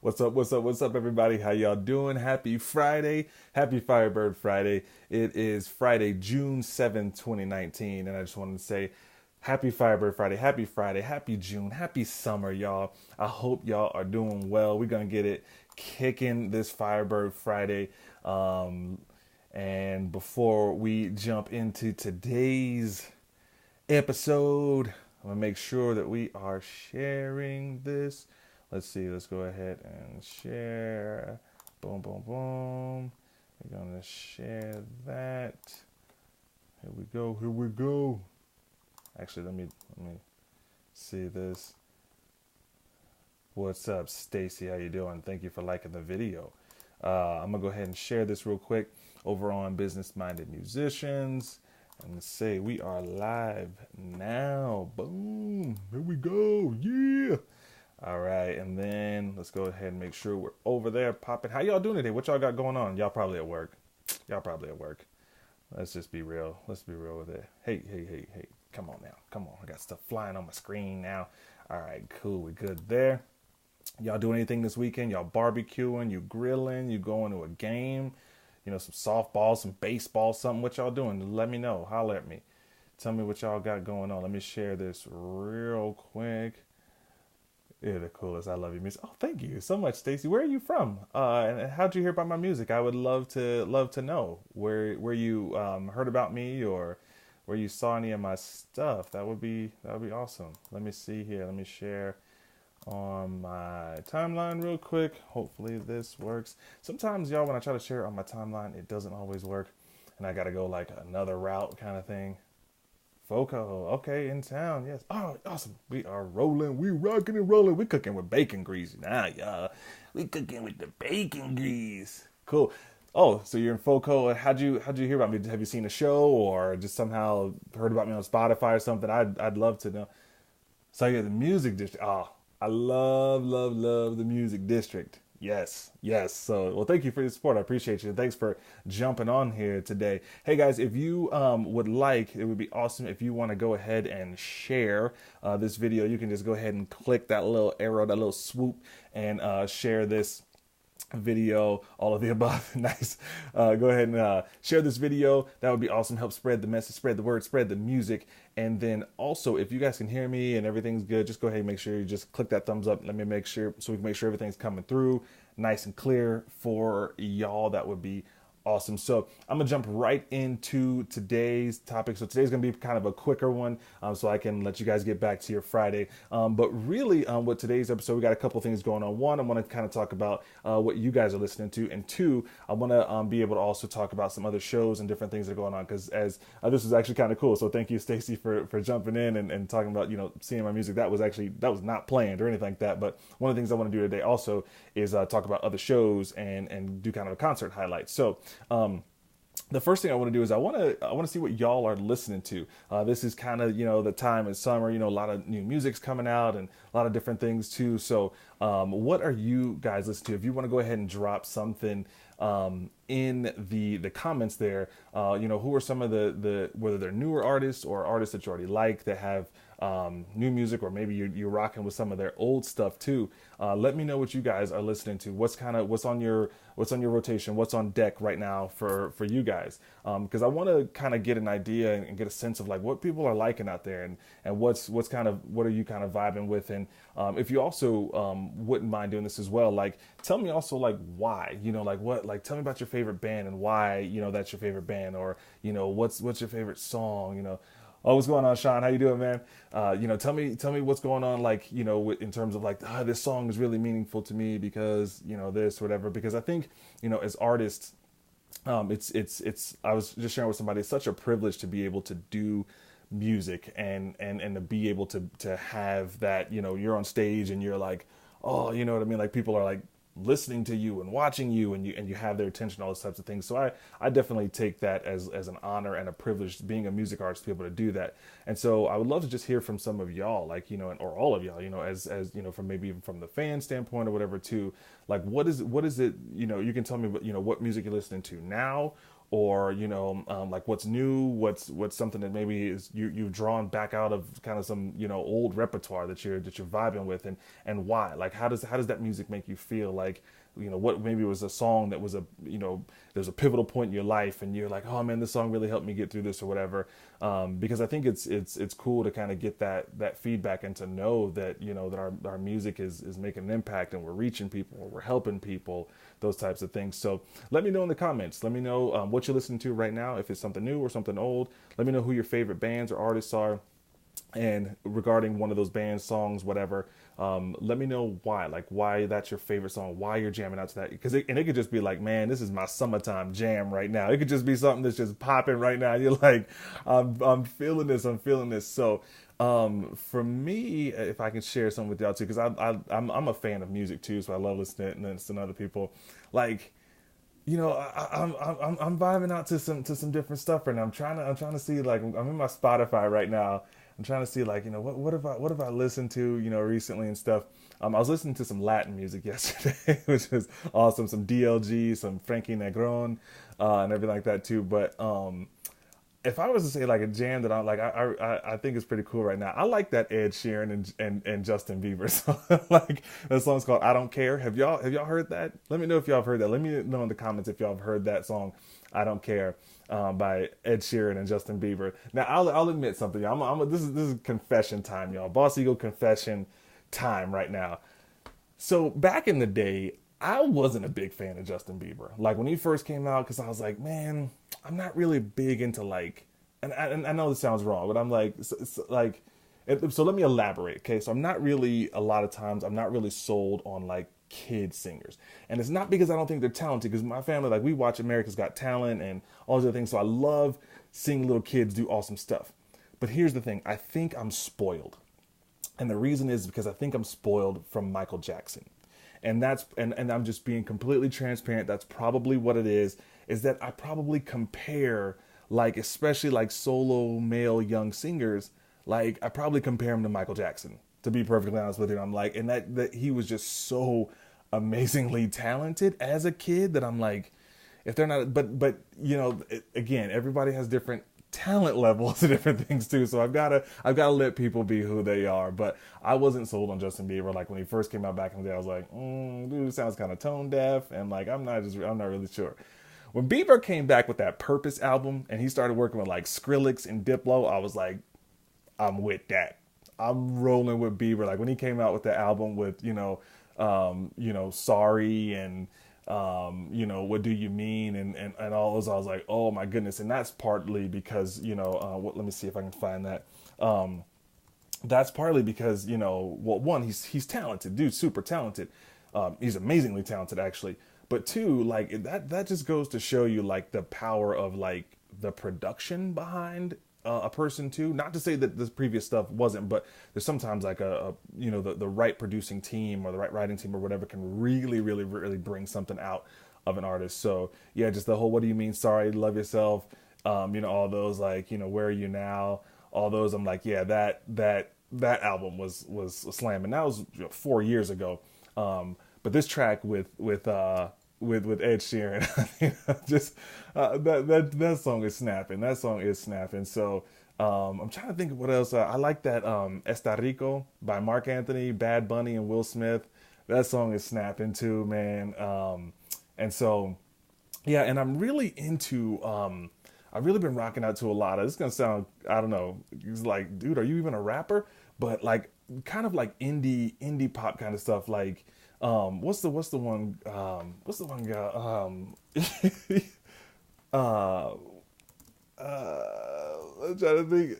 What's up? What's up? What's up, everybody? How y'all doing? Happy Friday. Happy Firebird Friday. It is Friday, June 7th, 2019. And I just wanted to say happy Firebird Friday. Happy Friday. Happy June. Happy summer, y'all. I hope y'all are doing well. We're going to get it kicking this Firebird Friday. And before we jump into today's episode, I'm going to make sure that we are sharing this. Let's see. Let's go ahead and share. Boom, boom, boom. We're going to share that. Here we go. Here we go. Actually, let me see this. What's up, Stacy? How you doing? Thank you for liking the video. I'm going to go ahead and share this real quick over on Business Minded Musicians. And say we are live now. Boom. Here we go. Yeah. All right, and then let's go ahead and make sure we're over there popping. How y'all doing today? What y'all got going on? Y'all probably at work. Y'all probably at work. Let's just be real. Let's be real with it. Hey. Come on now. Come on. I got stuff flying on my screen now. All right, cool. We good there. Y'all doing anything this weekend? Y'all barbecuing? You grilling? You going to a game? You know, some softball, some baseball, something. What y'all doing? Let me know. Holler at me. Tell me what y'all got going on. Let me share this real quick. You're the coolest. I love your music. Oh, thank you so much, Stacy. Where are you from? And how'd you hear about my music? I would love to know where you heard about me or where you saw any of my stuff. That would be awesome. Let me see here. Let me share on my timeline real quick. Hopefully this works. Sometimes, y'all, when I try to share it on my timeline, it doesn't always work, and I gotta go like another route kind of thing. Foco, okay, in town, yes. Oh, awesome. We are rolling. We rocking and rolling. We cooking with bacon grease. Nah, y'all. We cooking with the bacon grease. Cool. Oh, so you're in Foco. How'd you hear about me? Have you seen a show or just somehow heard about me on Spotify or something? I'd love to know. So you're the music district. Oh, I love the music district. Yes. So, well, thank you for your support. I appreciate you. Thanks for jumping on here today. Hey, guys, if you would like, it would be awesome if you want to go ahead and share this video. You can just go ahead and click that little arrow, that little swoop, and share this video, all of the above. Nice. Go ahead and share this video. That would be awesome. Help spread the message, spread the word, spread the music. And then also, if you guys can hear me and everything's good, just go ahead and make sure you just click that thumbs up. Let me make sure, so we can make sure everything's coming through nice and clear for y'all. That would be awesome. So I'm going to jump right into today's topic. So today's going to be kind of a quicker one, so I can let you guys get back to your Friday. But really, with today's episode, we got a couple things going on. One, I want to kind of talk about what you guys are listening to. And two, I want to be able to also talk about some other shows and different things that are going on. Because as this is actually kind of cool. So thank you, Stacy, for jumping in and talking about, seeing my music. That was not planned or anything like that. But one of the things I want to do today also is talk about other shows and do kind of a concert highlight. So the first thing I want to do is I want to see what y'all are listening to. This is kind of, the time in summer, a lot of new music's coming out and a lot of different things too. So what are you guys listening to? If you want to go ahead and drop something in the comments there, who are some of the whether they're newer artists or artists that you already like that have new music, or maybe you're rocking with some of their old stuff too. Let me know what you guys are listening to. What's on your rotation? What's on deck right now for you guys? Because I want to kind of get an idea and get a sense of like what people are liking out there, and what are you kind of vibing with? And if you also wouldn't mind doing this as well, like tell me also like why, tell me about your favorite band and why that's your favorite band, or what's your favorite song. Oh, what's going on, Sean? How you doing, man? Tell me what's going on, like, in terms of like, this song is really meaningful to me because, this, whatever. Because I think, as artists, it's, I was just sharing with somebody, it's such a privilege to be able to do music and to be able to have that, you're on stage and you're like, oh, you know what I mean? Like people are like listening to you and watching you and you have their attention, all those types of things. So I definitely take that as an honor and a privilege, being a music artist, to be able to do that. And so I would love to just hear from some of y'all, like, or all of y'all, as from maybe even from the fan standpoint or whatever too, like what is it, you can tell me, what music you're listening to now, or like what's new, what's something that maybe is you've drawn back out of kind of some old repertoire that you're vibing with, and why? Like how does that music make you feel? Like what maybe it was a song that was there's a pivotal point in your life and you're like, oh man, this song really helped me get through this or whatever. Because I think it's cool to kind of get that feedback and to know that that our music is making an impact and we're reaching people or we're helping people, those types of things. So let me know in the comments. Let me know what you're listening to right now, if it's something new or something old. Let me know who your favorite bands or artists are. And regarding one of those bands, songs, whatever, let me know why that's your favorite song, why you're jamming out to that. Because it could just be like, man, this is my summertime jam right now. It could just be something that's just popping right now. You're like, I'm feeling this. So for me, if I can share something with y'all too, because I'm a fan of music too, so I love listening to other people. Like, I'm vibing out to some different stuff right now. I'm trying to see, like, I'm in my Spotify right now. I'm trying to see, like, what have I listened to, recently and stuff. I was listening to some Latin music yesterday, which is awesome. Some DLG, some Frankie Negron, and everything like that too. But if I was to say like a jam that I think is pretty cool right now, I like that Ed Sheeran and Justin Bieber song. Like, that song's called "I Don't Care." Have y'all heard that? Let me know if y'all have heard that. Let me know in the comments if y'all have heard that song, "I Don't Care," by Ed Sheeran and Justin Bieber. Now I'll admit something, y'all. This is confession time, y'all. Boss Eagle confession time right now. So back in the day, I wasn't a big fan of Justin Bieber. Like when he first came out, because I was like, man, I'm not really big into like, and I know this sounds wrong, but I'm like, so let me elaborate. Okay, so I'm not really sold on like kid singers, and it's not because I don't think they're talented. Because my family, like, we watch America's Got Talent and all these other things, so I love seeing little kids do awesome stuff. But here's the thing: I think I'm spoiled, and the reason is because I think I'm spoiled from Michael Jackson. And and I'm just being completely transparent. That's probably what it is that I probably compare, like, especially like solo male young singers, like I probably compare him to Michael Jackson, to be perfectly honest with you. I'm like, and that he was just so amazingly talented as a kid that I'm like, if they're not, but again, everybody has different talent levels and different things too, so I've got to let people be who they are. But I wasn't sold on Justin Bieber. Like when he first came out back in the day, I was like, dude, sounds kind of tone deaf, and like I'm not really sure. When Bieber came back with that Purpose album and he started working with like Skrillex and Diplo, I was like, I'm with that. I'm rolling with Bieber. Like when he came out with the album with Sorry and What Do You Mean and all those, I was like, oh my goodness. And that's partly because let me see if I can find that. That's partly because one, he's talented, dude, super talented. He's amazingly talented, actually. But two, like that just goes to show you like the power of like the production behind a person too. Not to say that this previous stuff wasn't, but there's sometimes like the right producing team or the right writing team or whatever can really, really, really bring something out of an artist. So yeah, just the whole What Do You Mean, Sorry, Love Yourself, all those, like, Where Are You Now, all those. I'm like, yeah, that album was slamming. That was 4 years ago. But this track with Ed Sheeran, just that song is snapping. That song is snapping. So I'm trying to think of what else. I like that Está Rico by Mark Anthony, Bad Bunny, and Will Smith. That song is snapping too, man. And so yeah, and I'm really into. I've really been rocking out to a lot of. It's gonna sound, I don't know. It's like, dude, are you even a rapper? But like, kind of like indie pop kind of stuff. Like, what's the one guy? I'm trying to think.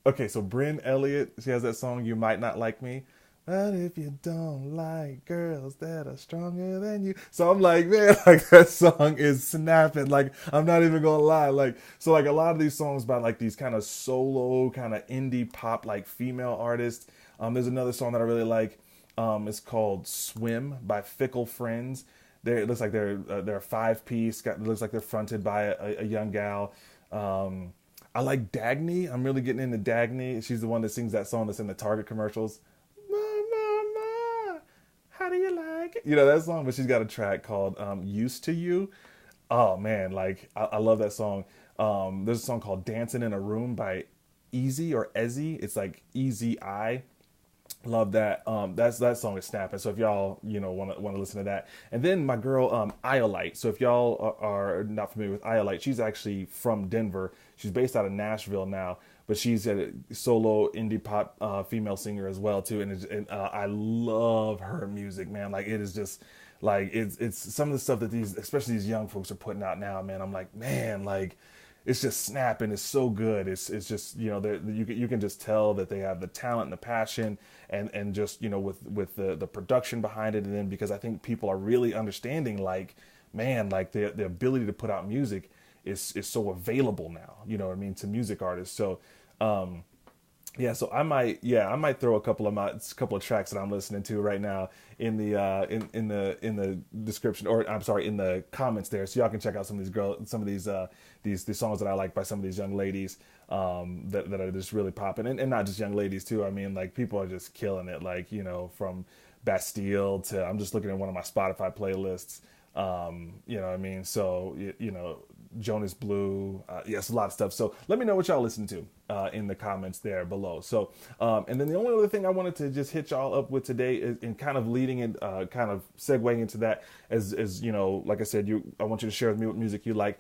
Okay, so Bryn Elliott, she has that song "You Might Not Like Me." But if you don't like girls that are stronger than you. So I'm like, man, like that song is snapping. Like, I'm not even gonna lie. Like, so like a lot of these songs by like these kind of solo, kind of indie pop, like female artists. There's another song that I really like. It's called "Swim" by Fickle Friends. It looks like they're a 5-piece. It looks like they're fronted by a young gal. I like Dagny. I'm really getting into Dagny. She's the one that sings that song that's in the Target commercials. How do you like it? That song, but she's got a track called Used to You. Oh man, like I love that song. There's a song called "Dancing in a Room" by Easy or Ezzy. It's like Easy I. Love that. That song is snapping. So if y'all, want to listen to that, and then my girl, Iolite. So if y'all are not familiar with Iolite, she's actually from Denver. She's based out of Nashville now, but she's a solo indie pop female singer as well too. And I love her music, man. Like it is just like it's some of the stuff that especially these young folks are putting out now, man. I'm like, man, like it's just snapping. It's so good. It's just you can just tell that they have the talent and the passion and just with the production behind it. And then because I think people are really understanding, like, man, like the ability to put out music is so available now. You know what I mean, to music artists. So yeah, so I might throw a couple of tracks that I'm listening to right now in the description, or I'm sorry, in the comments there, so y'all can check out some of these songs that I like by some of these young ladies that are just really popping, and not just young ladies too. I mean, like people are just killing it, like from Bastille to, I'm just looking at one of my Spotify playlists. You know what I mean? So, Jonas Blue, yes, a lot of stuff. So let me know what y'all listen to in the comments there below. So, and then the only other thing I wanted to just hit y'all up with today is in kind of leading and kind of segueing into that as like I said, I want you to share with me what music you like.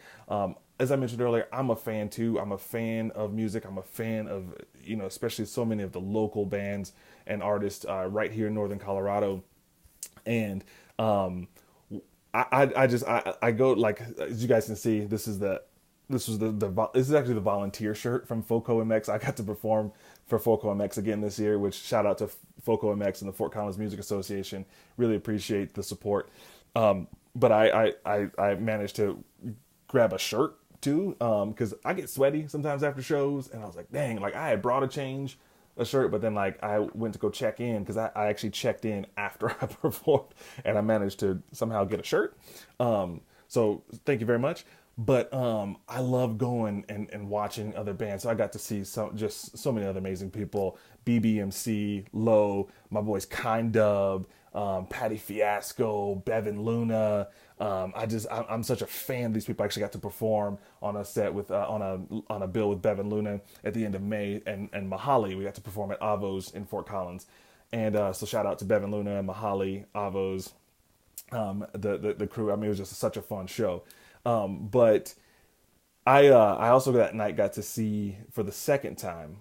As I mentioned earlier, I'm a fan too. I'm a fan of music. I'm a fan of, especially so many of the local bands and artists right here in Northern Colorado. And, I go, like, as you guys can see, this is actually the volunteer shirt from FOCO MX. I got to perform for FOCO MX again this year, which shout out to FOCO MX and the Fort Collins Music Association. Really appreciate the support. But I managed to grab a shirt too, because I get sweaty sometimes after shows, and I was like, dang, like I had brought a shirt, but then like I went to go check in because I actually checked in after I performed, and I managed to somehow get a shirt. So thank you very much. But I love going and watching other bands. So I got to see so many other amazing people: BBMC, Low, my boys Kind Dub, Patty Fiasco, Bevan Luna. I'm such a fan of these people. I actually got to perform on a set with on a bill with Bevan Luna at the end of May, and Mahali. We got to perform at Avos in Fort Collins, and so shout out to Bevan Luna and Mahali, Avos, the crew. I mean, it was just such a fun show. But I also that night got to see for the second time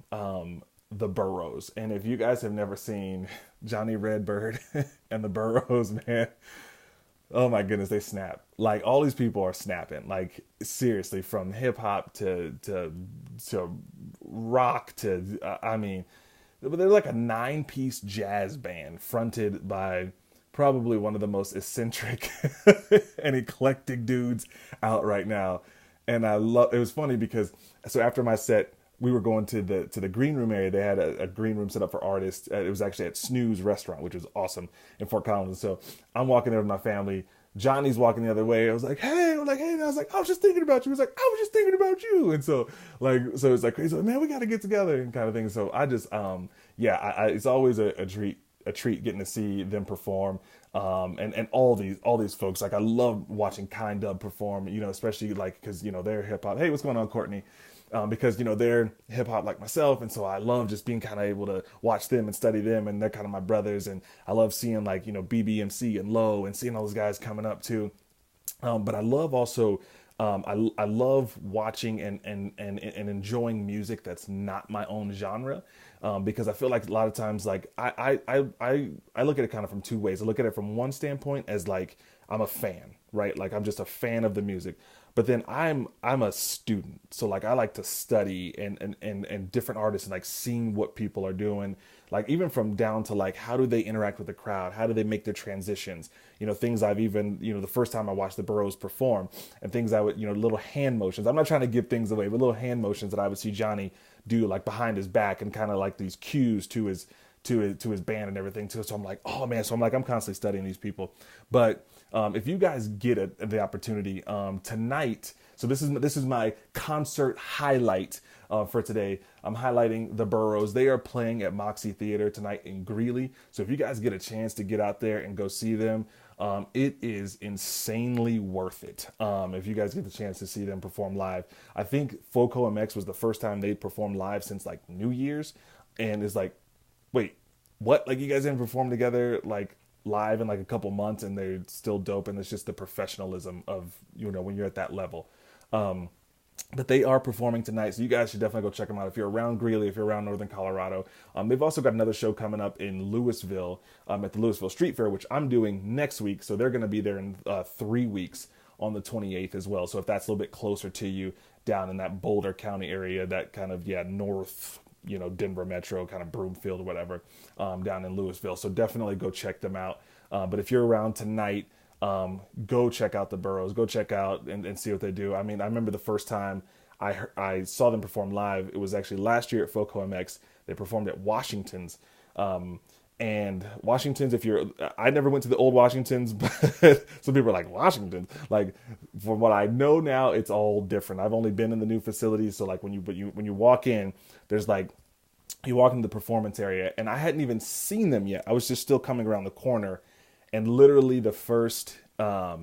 the Burroughs. And if you guys have never seen Johnny Redbird and the Burroughs, man, oh my goodness, they snap. Like all these people are snapping. Like seriously, from hip hop to rock to I mean, they're like a 9-piece jazz band fronted by probably one of the most eccentric and eclectic dudes out right now. And it was funny because so after my set, we were going to the green room area. They had a green room set up for artists. It was actually at Snooze Restaurant, which was awesome in Fort Collins. So I'm walking there with my family. Johnny's walking the other way. I was like, hey, and I was like, I was just thinking about you. He was like, I was just thinking about you. And so it's like crazy. Like, man, we got to get together and kind of thing. So I just, it's always a treat getting to see them perform. And all these folks, like I love watching Kind Dub perform, especially like, cause they're hip hop. Hey, what's going on, Courtney? Because, they're hip hop like myself. And so I love just being kind of able to watch them and study them. And they're kind of my brothers. And I love seeing like, BBMC and Low and seeing all those guys coming up too. But I love also, I love watching and enjoying music that's not my own genre, because I feel like a lot of times, like I look at it kind of from two ways. I look at it from one standpoint as like I'm a fan, right? Like I'm just a fan of the music. But then I'm a student, so like I like to study and different artists and like seeing what people are doing, like even from down to like how do they interact with the crowd, how do they make their transitions, things I've even the first time I watched the Burroughs perform and things I would little hand motions. I'm not trying to give things away, but little hand motions that I would see Johnny do like behind his back and kind of like these cues to his band and everything too. So I'm like, oh man, so I'm constantly studying these people, but. If you guys get the opportunity tonight, So this is my concert highlight for today. I'm highlighting the Burroughs. They are playing at Moxi Theater tonight in Greeley. So if you guys get a chance to get out there and go see them, it is insanely worth it. If you guys get the chance to see them perform live, I think Foco MX was the first time they performed live since like New Year's, and it's like, wait, what? Like, you guys didn't perform together like live in like a couple months, and they're still dope. And it's just the professionalism of, when you're at that level. But they are performing tonight, so you guys should definitely go check them out if you're around Greeley, if you're around Northern Colorado. They've also got another show coming up in Louisville at the Louisville Street Fair, which I'm doing next week. So they're going to be there in 3 weeks on the 28th as well. So if that's a little bit closer to you down in that Boulder County area, that kind of, north, Denver Metro, kind of Broomfield or whatever, down in Louisville. So definitely go check them out. But if you're around tonight, go check out the Burroughs, go check out and see what they do. I mean, I remember the first time I saw them perform live, it was actually last year at Foco MX. They performed at Washington's. And Washington's, I never went to the old Washington's, but some people are like, Washington's? Like, from what I know now, it's all different. I've only been in the new facilities. So like when you walk in, there's like, you walk into the performance area, and I hadn't even seen them yet. I was just still coming around the corner. And literally the first thought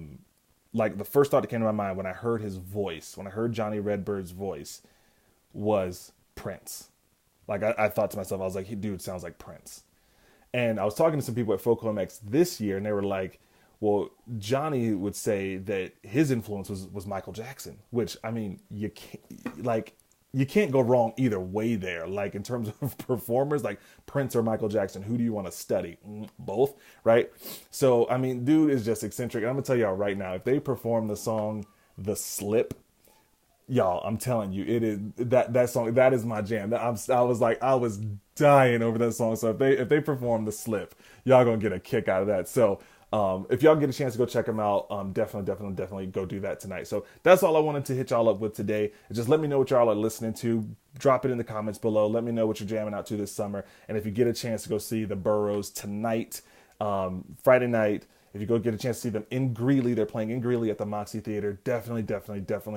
that came to my mind when I heard his voice, when I heard Johnny Redbird's voice, was Prince. Like, I thought to myself, I was like, he, dude, sounds like Prince. And I was talking to some people at Foco MX this year, and they were like, well, Johnny would say that his influence was Michael Jackson, which, I mean, you can't go wrong either way there. Like, in terms of performers, like Prince or Michael Jackson, who do you want to study? Both, right? So, I mean, dude is just eccentric. And I'm going to tell y'all right now, if they perform the song The Slip, y'all, I'm telling you, it is that song, that is my jam. I was dying over that song. So if they perform The Slip, y'all going to get a kick out of that. So, if y'all get a chance to go check them out, definitely go do that tonight. So that's all I wanted to hit y'all up with today. Just let me know what y'all are listening to. Drop it in the comments below. Let me know what you're jamming out to this summer. And if you get a chance to go see the Burroughs tonight, Friday night, if you go get a chance to see them in Greeley, they're playing in Greeley at the Moxi Theater. Definitely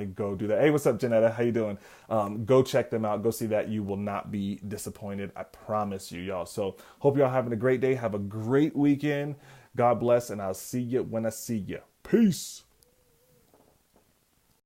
go do that. Hey, what's up, Janetta? How you doing? Go check them out. Go see that. You will not be disappointed. I promise you, y'all. So hope y'all having a great day. Have a great weekend. God bless, and I'll see you when I see you. Peace.